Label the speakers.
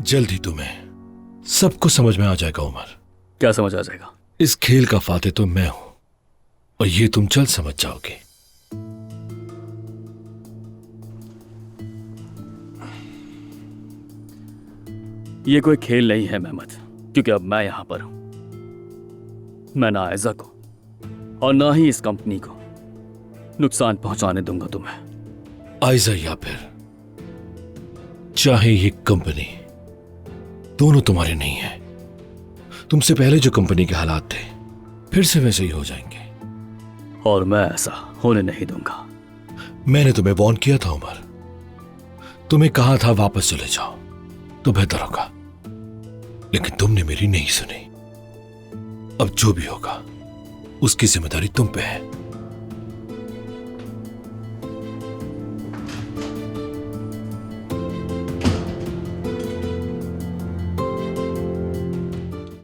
Speaker 1: जल्द ही तुम्हें सब कुछ समझ में आ जाएगा उमर।
Speaker 2: क्या समझ आ जाएगा?
Speaker 1: इस खेल का फाते तो मैं हूं और ये तुम जल्द समझ जाओगे।
Speaker 2: ये कोई खेल नहीं है मेहमद, क्योंकि अब मैं यहां पर हूं। मैं ना आयजा को और ना ही इस कंपनी को नुकसान पहुंचाने दूंगा तुम्हें।
Speaker 1: आयजा या फिर चाहे ये कंपनी, दोनों तुम्हारे नहीं है। तुमसे पहले जो कंपनी के हालात थे फिर से वैसे ही हो जाएंगे,
Speaker 2: और मैं ऐसा होने नहीं दूंगा।
Speaker 1: मैंने तुम्हें वॉर्न किया था उमर, तुम्हें कहा था वापस चले जाओ तो बेहतर होगा, लेकिन तुमने मेरी नहीं सुनी। अब जो भी होगा उसकी जिम्मेदारी तुम पे है।